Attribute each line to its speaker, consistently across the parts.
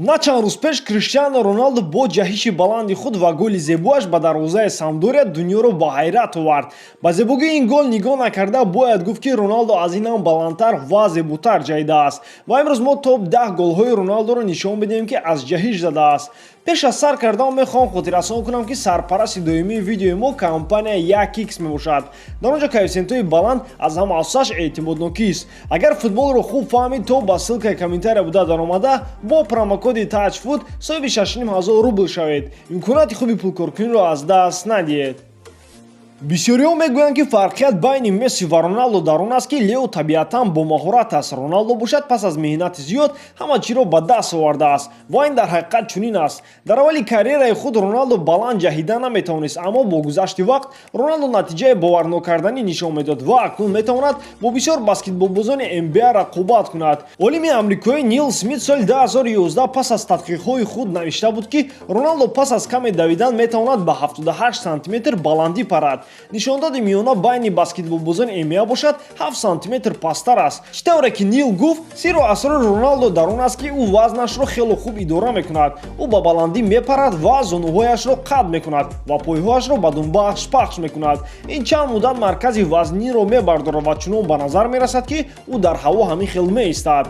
Speaker 1: На чанд рӯз пеш Криштиану Роналду бо ҷаҳиши баланди худ ва голи зебоаш ба дарвозаи Самдория дунёро ба ҳайрат овард. Ба зебогии ин гол нигоҳ накарда бояд гуфт ки Роналду аз ин ҳам баландтар ва зеботар ҷаҳидааст. Ва имрӯз мо топ 10 голҳои Роналдуро нишон бидем ки аз ҷаҳиш задааст. Пеш аз сар кардан мехоҳам хотиррасон кунам ки сарпарасти доимии видеои мо компания 1x мебошад. Дар он ҷо коэффициентҳои баланд аз ҳама афзалш эътимоднокист. Агар футболро хуб фаҳмид, то ба ссилкаи комментария буда даромада бо промокоди TouchFood соҳиби 6500 рубл шавед. имконияти хуби пулкоркуниро аз даст надиҳед. бисёриҳо мегӯянд ки фарқият байни Месси ва Роналду дар он аст ки Лео табиатан бо маҳорат аст. Роналду бошад пас аз меҳнати зиёд ҳама чиро ба даст овардааст ва ин дар ҳақиқат чунин аст. Дар аввали карьераи худ Роналду баланд ҷаҳида наметавонист, аммо бо гузашти вақт Роналду натиҷаи боварнокарданӣ нишон медод ва акнун метавонад бо бисёр баскетболбозони NBA рақобат кунад. Олими амрикоӣ Нил Смит соли 2011 пас аз тадқиқҳои худ навишта буд ки Роналду пас аз каме давидан метавонад ба 78 сантиметр баландӣ парад. Нишондоди миёна байни баскетболбозони NBA бошад 7 сантиметр пасттар аст. Чӣ тавре ки Нил гуфт, сирру асрори Роналду дар он аст ки ӯ вазнашро хело хуб идора мекунад. Ӯ ба баландӣ мепарад ва зонуҳояшро қат мекунад ва пойҳояшро ба дунбахш пахш мекунад. Ин чанд муддат маркази вазниро мебардорад ва чунон ба назар мерасад ки ӯ дар ҳаво ҳамин хел меистад.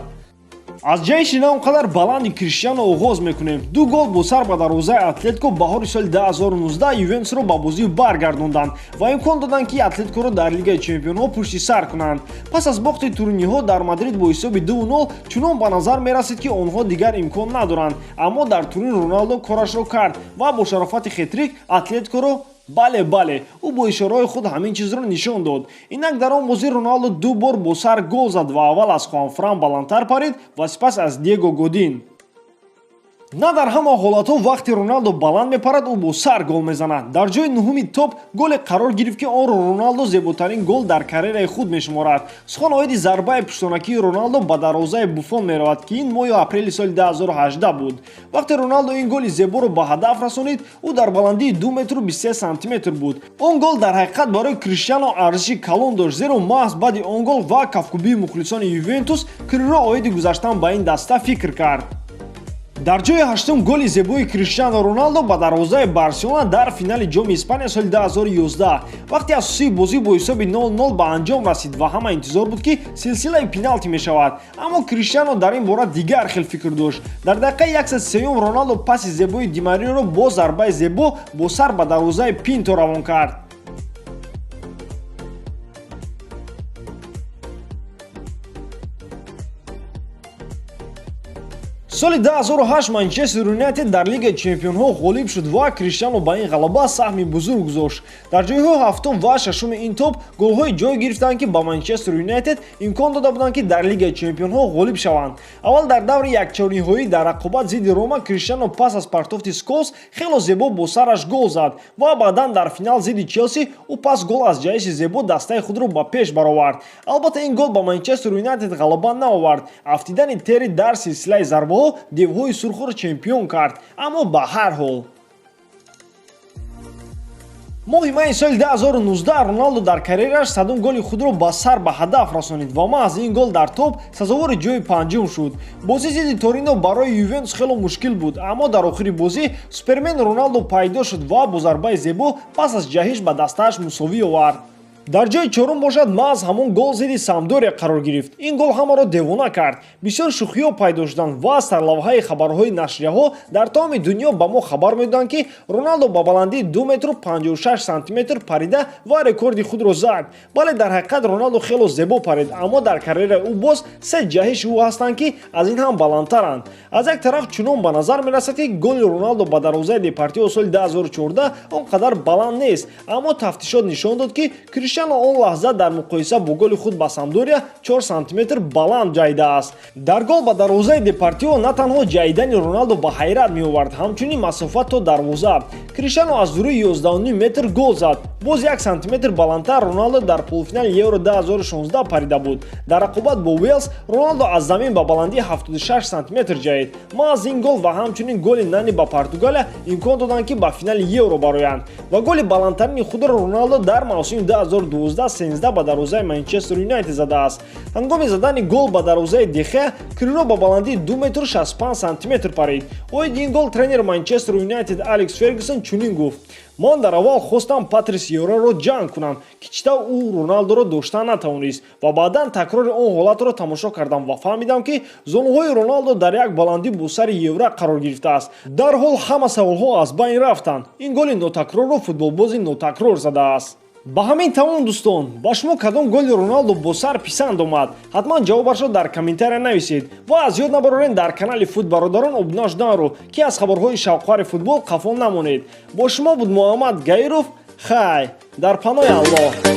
Speaker 1: Аз ҷаҳиши на он қадар баланди Криштиану оғоз мекунем. Ду гол бо сар ба дарвозаи Атлетико баҳори соли 2019 Ювентусро ба бозӣ баргардонданд ва имкон доданд ки Атлетикоро дар Лигаи Чемпионҳо пушти сар кунанд. Пас аз бохти туриниҳо дар Мадрид бо ҳисоби 2-0 чунон ба назар мерасид ки онҳо дигар имкон надоранд. Аммо дар Турин Роналду корашро кард ва бо шарофати хетрик Атлетикоро бале, ӯ бо ишораҳои худ ҳамин чизро нишон дод. Инак дар он бозӣ Роналду ду бор бо сар гол зад ва аввал аз Хуанфран баландтар парид ва сипас аз Диего Годин. На дар ҳама ҳолатҳо вақте Роналду баланд мепарад, ӯ бо сар гол мезанад. Дар ҷои нуҳуми топ голе қарор гирифт ки онро Роналду зеботарин гол дар карьераи худ мешуморад. Сухан оиди зарбаи пуштонакии Роналду ба дарвозаи Буфон меравад ки ин моҳи апрели соли 2018 буд. Вақте Роналду ин голи зеборо ба ҳадаф расонид, ӯ дар баландии 2 метру 23 сантиметр буд. Он гол дар ҳақиқат барои Криштиану арзиши калон дошт, зеро маҳз баъди он гол ва кафкубии мухлисони Ювентус Криро оиди гузаштан ба ин даста фикр кард. Дар ҷои ҳаштум голи зебои Криштиану Роналду ба дарвозаи Барселона дар финали ҷоми Испания соли 2011. Вақте асосии бозӣ бо ҳисоби 0-0 ба анҷом расид ва ҳама интизор буд ки силсилаи пеналти мешавад. Аммо Криштиану дар ин бора дигар хел фикр дошт. Дар дақиқаи 103 Роналду паси зебои Ди Мариоро бо зарбаи зебо бо сар ба дарвозаи Пинто равон кард. соли 2008 Манчестер Юнайтед дар Лигаи Чемпионҳо ғолиб шуд ва Криштиану ба ин ғалаба саҳми бузург гузошт. Дар ҷойҳои ҳафтум ва шашуми ин топ голҳои ҷой гирифтанд ки ба Манчестер Юнайтед имкон дода буданд ки дар Лигаи Чемпионҳо ғолиб шаванд. Аввал дар даври якчорниҳоӣ дар рақобат зидди Рома Криштиану пас аз партофти Сколс хело зебо бо сараш гол зад ва баъдан дар финал зидди Челси ӯ пас гол аз ҷаҳиши зебо дастаи худро ба пеш баровард. Албатта ин гол ба Манчестер Юнайтед ғалаба наовард. Афтидани Терри дар силсилаи зарбаҳо девҳои сурхро чемпион кард, аммо ба ҳар ҳол моҳи майи соли 2019 Роналду дар карьераш садум голи худро ба сар ба ҳадаф расонид ва маҳз ин гол дар топ сазовори ҷои панҷум шуд. Бозӣ зидди Торино барои Ювентус хело мушкил буд, аммо дар охири бозӣ супермен Роналду пайдо шуд ва бо зарбаи зебо пас аз ҷаҳиш ба дастааш мусовӣ овард. Дар ҷои чорум бошад маҳз ҳамон гол зидди Самдория қарор гирифт. Ин гол ҳамаро девона кард. Бисёр шӯхиҳо пайдо шуданд ва сарлавҳаи хабарҳои нашрияҳо дар тамоми дунё ба мо хабар медоданд ки Роналду ба баландии 2 метру 56 сантиметр парида ва рекорди худро зад. Бале дар ҳақиқат Роналду хело зебо парид, аммо дар карьераи ӯ боз се ҷаҳиши ӯ ҳастанд ки аз ин ҳам баландтаранд. Аз як тараф чунон ба назар мерасад ки голи Роналду ба дарвозаи Депортиво соли 2014 он қадар баланд нест, аммо тафтишот нишон дод ки Криштиану он лаҳза дар муқоиса бо голи худ ба Самдория 4 сантиметр баланд ҷаҳидааст. Дар гол ба дарвозаи Депортиво на танҳо ҷаҳидани Роналду ба ҳайрат меовард, ҳамчунин масофа то дарвоза. Криштиану аз дурии 11.5 метр гол зад. Боз 1 сантиметр баландтар Роналду дар полуфинали Евро 2016 парида буд. Дар рақобат бо Уэлс Роналду аз замин ба баландии 76 сантиметр ҷаҳид. Маҳз ин гол ва ҳамчунин голи нани ба Португалия имкон доданд ки ба финали Евро бароянд. Ва голи баландтарини худро Роналду дар мавсими 12-13 ба дарвозаи Манчестер Юнайтед задааст. ҳангоми задани гол ба дарвозаи Дехе, Криро ба баландии 2 м 65 см парид. оиди ин гол тренери Манчестер Юнайтед Алекс Фергюсон чунин гуфт: мон дар аввал хостам Патрис Виейраро ҷанг кунам ки чита ӯ Роналдуро доштан натавонист ва баъдан такрори он ҳолатро тамошо кардам ва фаҳмидам ки зонуҳои Роналдо дар як баландӣ бо сари еврак қарор гирифтааст. дарҳол ҳама саволҳо аз байн рафтанд. ин голи нотакрорро футболбози нотакрор задааст. ба ҳамин тамом дӯстон, ба шумо кадом голи Роналдо бо сар писанд омад? ҳатман ҷавобашро дар комментария нависед ва аз ёд набарорен дар канали Футбародарон обуна шуданро, ки аз хабарҳои шавқвари футбол қафо намонед. бо шумо буд Муҳаммад Гаиров. хай дар паноҳи Аллоҳ.